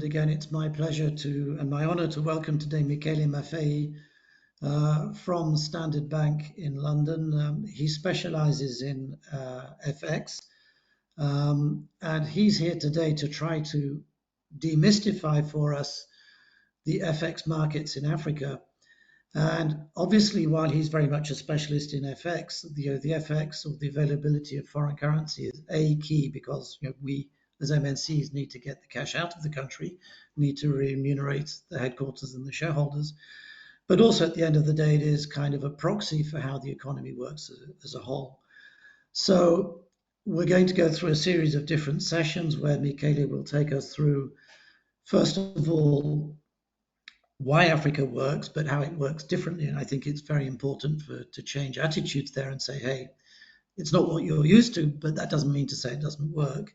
again, it's my pleasure to and my honor to welcome today Michele Maffei from Standard Bank in London. He specializes in FX, and he's here today to try to demystify for us the FX markets in Africa. And obviously, while he's very much a specialist in FX, the FX or the availability of foreign currency is a key because we, as MNCs, need to get the cash out of the country, need to remunerate the headquarters and the shareholders. But also at the end of the day, it is kind of a proxy for how the economy works as a whole. So we're going to go through a series of different sessions where Michele will take us through, first of all, why Africa works, but how it works differently. And I think it's very important to change attitudes there and say, hey, it's not what you're used to, but that doesn't mean to say it doesn't work.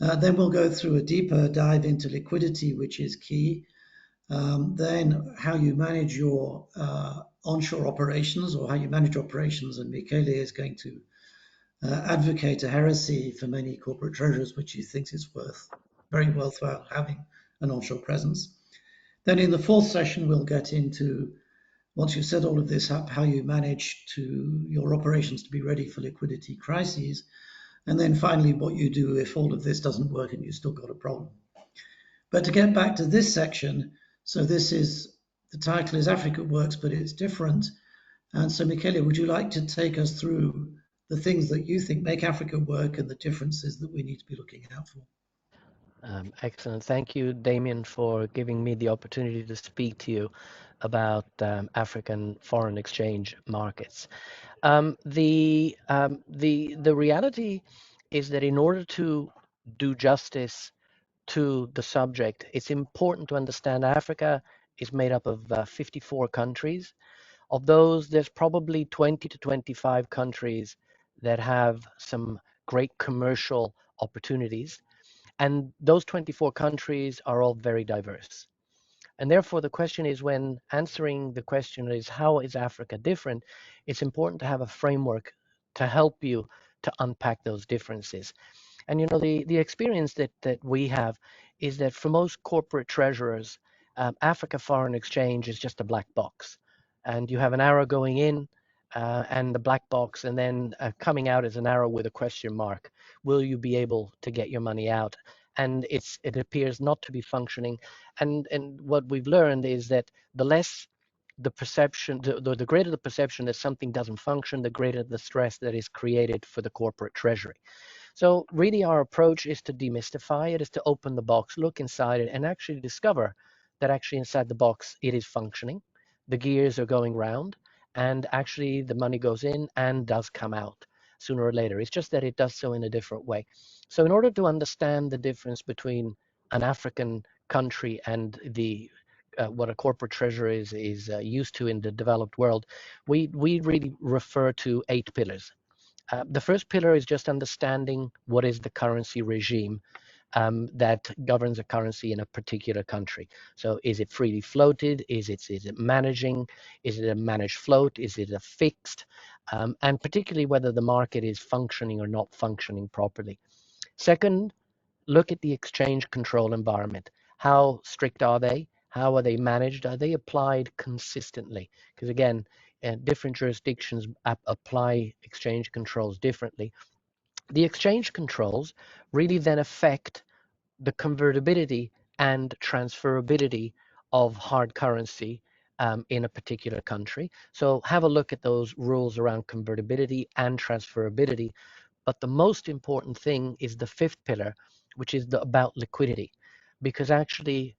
Then we'll go through a deeper dive into liquidity, which is key. Then how you manage your onshore operations or how you manage operations. And Michele is going to advocate a heresy for many corporate treasurers, which he thinks is very worthwhile having an onshore presence. Then in the fourth session, we'll get into, once you've set all of this up, how you manage your operations to be ready for liquidity crises. And then finally, what you do if all of this doesn't work and you've still got a problem. But to get back to this section, so the title is Africa Works, but it's different. And so Michele, would you like to take us through the things that you think make Africa work and the differences that we need to be looking out for? Excellent. Thank you, Damien, for giving me the opportunity to speak to you about African foreign exchange markets. The reality is that in order to do justice to the subject, it's important to understand Africa is made up of 54 countries. Of those, there's probably 20 to 25 countries that have some great commercial opportunities. And those 24 countries are all very diverse. And therefore, the question is, when answering the question is, how is Africa different? It's important to have a framework to help you to unpack those differences. And the experience that we have is that for most corporate treasurers, Africa foreign exchange is just a black box. And you have an arrow going in and the black box, and then coming out is an arrow with a question mark. Will you be able to get your money out? And it appears not to be functioning. And what we've learned is that the less the perception, the greater the perception that something doesn't function, the greater the stress that is created for the corporate treasury. So really our approach is to demystify it, is to open the box, look inside it, and actually discover that actually inside the box it is functioning. The gears are going round, and actually the money goes in and does come out sooner or later. It's just that it does so in a different way. So in order to understand the difference between an African country and the what a corporate treasurer is used to in the developed world, we really refer to 8 pillars. The first pillar is just understanding what is the currency regime that governs a currency in a particular country. So is it freely floated? Is it managing? Is it a managed float? Is it a fixed? And particularly whether the market is functioning or not functioning properly. Second, look at the exchange control environment. How strict are they? How are they managed? Are they applied consistently? Because again, different jurisdictions apply exchange controls differently. The exchange controls really then affect the convertibility and transferability of hard currency in a particular country. So have a look at those rules around convertibility and transferability. But the most important thing is the fifth pillar, which is about liquidity, because actually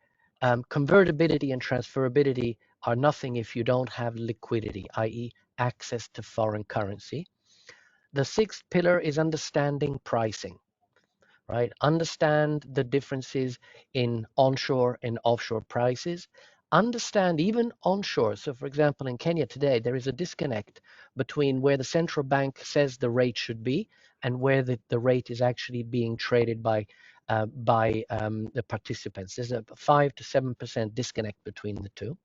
convertibility and transferability are nothing if you don't have liquidity, i.e. access to foreign currency. The sixth pillar is understanding pricing, right? Understand the differences in onshore and offshore prices. Understand even onshore. So for example, in Kenya today, there is a disconnect between where the central bank says the rate should be and where the rate is actually being traded by the participants. There's a 5 to 7% disconnect between the two.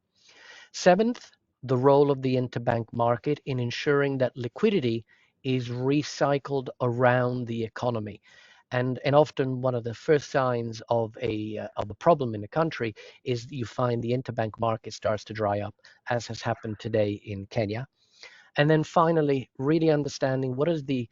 Seventh, the role of the interbank market in ensuring that liquidity is recycled around the economy. And often one of the first signs of a problem in the country is you find the interbank market starts to dry up, as has happened today in Kenya. And then finally, really understanding what is the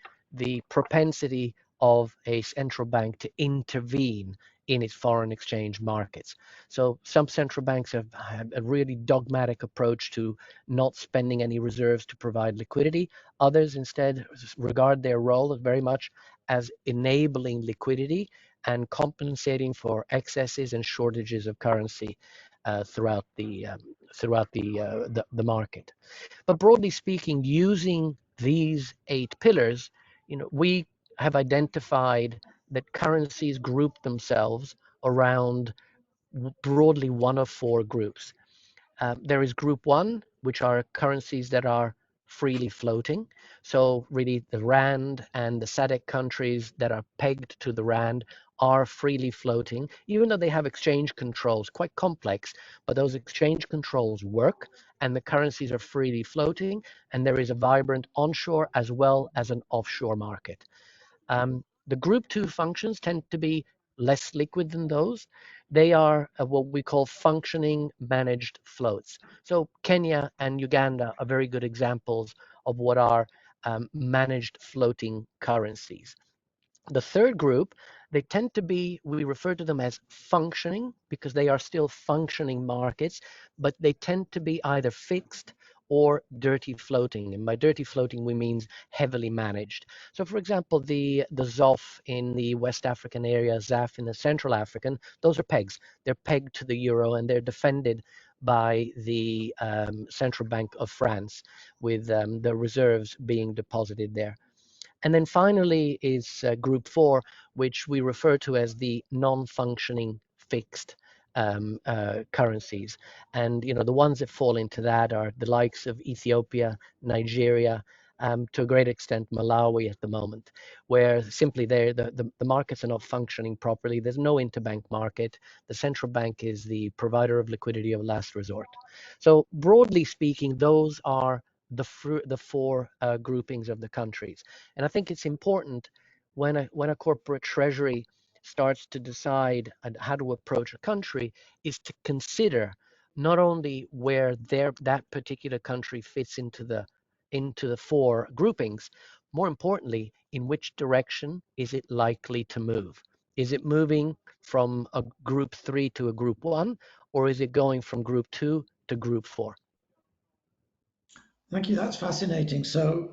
propensity of a central bank to intervene in its foreign exchange markets. So some central banks have a really dogmatic approach to not spending any reserves to provide liquidity. Others instead regard their role as very much as enabling liquidity and compensating for excesses and shortages of currency throughout the market. But broadly speaking, using these 8 pillars, we have identified that currencies group themselves around broadly one of 4 groups. There is group one, which are currencies that are freely floating. So really the rand and the SADC countries that are pegged to the rand are freely floating, even though they have exchange controls, quite complex, but those exchange controls work and the currencies are freely floating, and there is a vibrant onshore as well as an offshore market. The group two functions tend to be less liquid than those. They are what we call functioning managed floats. So Kenya and Uganda are very good examples of what are managed floating currencies. The third group, they tend to be, we refer to them as functioning because they are still functioning markets, but they tend to be either fixed or dirty floating. And by dirty floating, we mean heavily managed. So for example, the ZOF in the West African area, ZAF in the Central African, those are pegs. They're pegged to the euro and they're defended by the Central Bank of France with the reserves being deposited there. And then finally is group four, which we refer to as the non-functioning fixed currencies. And the ones that fall into that are the likes of Ethiopia, Nigeria, to a great extent Malawi at the moment, where simply the markets are not functioning properly. There's no interbank market. The central bank is the provider of liquidity of last resort. So broadly speaking, those are the 4 groupings of the countries. And I think it's important when a corporate treasury starts to decide how to approach a country is to consider not only where that particular country fits into the 4 groupings, more importantly, in which direction is it likely to move? Is it moving from a group 3 to a group 1, or is it going from group 2 to group 4? Thank you. That's fascinating. So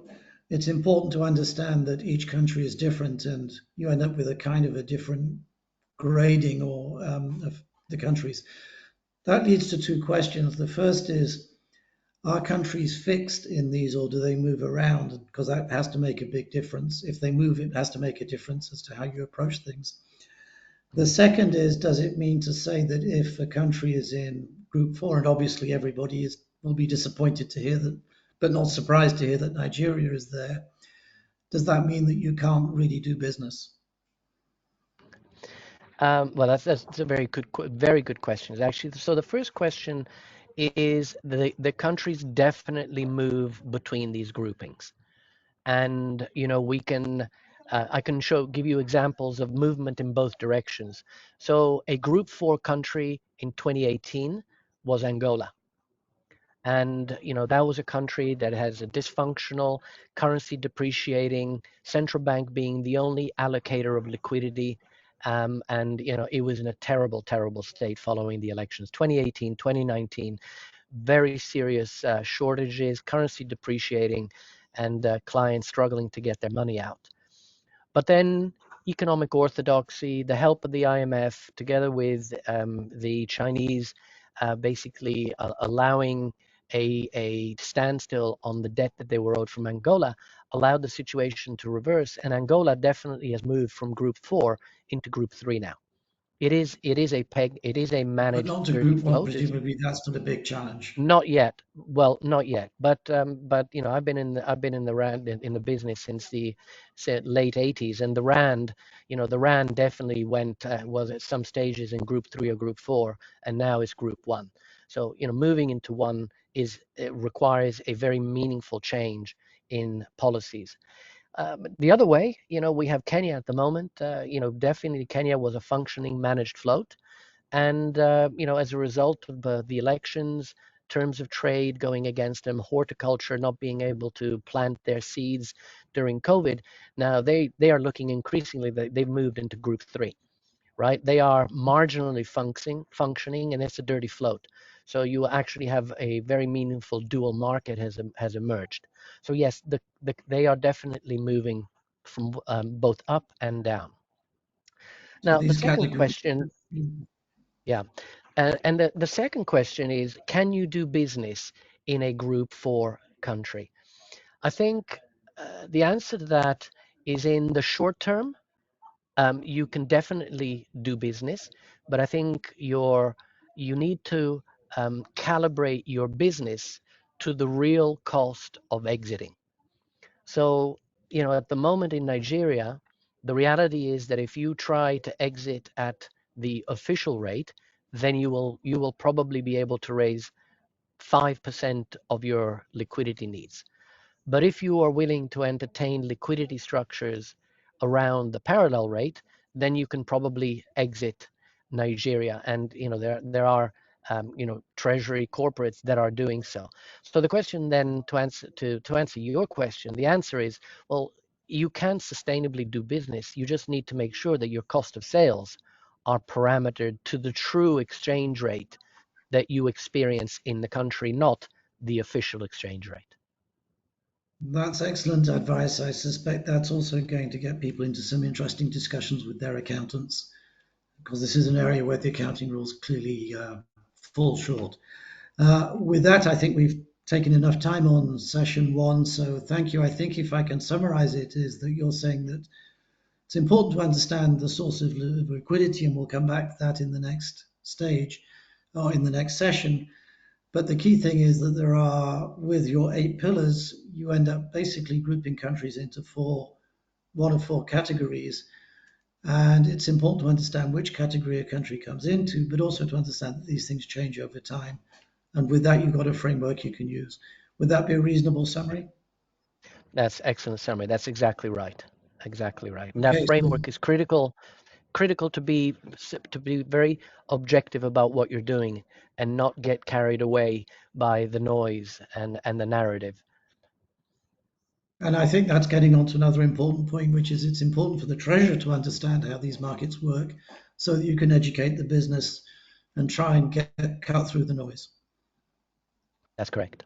it's important to understand that each country is different, and you end up with a kind of a different grading or of the countries. That leads to 2 questions. The first is, are countries fixed in these or do they move around? Because that has to make a big difference. If they move, it has to make a difference as to how you approach things. The second is, does it mean to say that if a country is in group four, and obviously everybody will be disappointed to hear that, but not surprised to hear that Nigeria is there, does that mean that you can't really do business? Well, that's a very good question. Actually, so the first question is the countries definitely move between these groupings, and I can give you examples of movement in both directions. So a Group 4 country in 2018 was Angola. And that was a country that has a dysfunctional currency depreciating central bank being the only allocator of liquidity, and it was in a terrible state following the elections 2018 2019, very serious shortages, currency depreciating, and clients struggling to get their money out. But then economic orthodoxy, the help of the IMF, together with the Chinese basically allowing a standstill on the debt that they were owed from Angola, allowed the situation to reverse. And Angola definitely has moved from Group 4 into Group 3 now. It is a But managed not to dirty group one, float. presumably that's still a big challenge. Not yet. Well, not yet. But I've been in the rand in the business since the late 80s, and the rand definitely was at some stages in group 3 or group 4, and now it's group 1. So moving into one it requires a very meaningful change in policies. The other way, we have Kenya at the moment. Definitely Kenya was a functioning managed float. And, as a result of the elections, terms of trade going against them, horticulture not being able to plant their seeds during COVID, now they are looking increasingly, they've moved into group three, right? They are marginally functioning, and it's a dirty float. So you actually have a very meaningful dual market has emerged. So yes, they are definitely moving from both up and down. So Now, the these second categories. question, yeah, and the second question is, can you do business in a group four country? I think the answer to that is in the short term, you can definitely do business, but I think you need to calibrate your business to the real cost of exiting. So, at the moment in Nigeria, the reality is that if you try to exit at the official rate, then you will probably be able to raise 5% of your liquidity needs. But if you are willing to entertain liquidity structures around the parallel rate, then you can probably exit Nigeria. And there are treasury corporates that are doing so. So the question then to answer your question, the answer is, well, you can sustainably do business. You just need to make sure that your cost of sales are parametered to the true exchange rate that you experience in the country, not the official exchange rate. That's excellent advice. I suspect that's also going to get people into some interesting discussions with their accountants, because this is an area where the accounting rules clearly fall short. With that, I think we've taken enough time on session one. So thank you. I think if I can summarize it, is that you're saying that it's important to understand the source of liquidity, and we'll come back to that in the next stage or in the next session. But the key thing is that there are, with your 8 pillars, you end up basically grouping countries into one of four categories. And it's important to understand which category a country comes into, but also to understand that these things change over time. And with that, you've got a framework you can use. Would that be a reasonable summary? That's excellent summary. That's exactly right. Exactly right. And that Okay, so, framework is critical to be very objective about what you're doing and not get carried away by the noise and the narrative. and I think that's getting on to another important point, which is it's important for the treasurer to understand how these markets work so that you can educate the business and try and get cut through the noise. That's correct.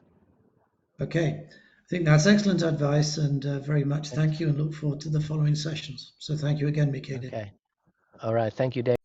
Okay, I think that's excellent advice and very much thank Excellent. you and look forward to the following sessions. So thank you again, Michele. Okay. All right. Thank you, Dave.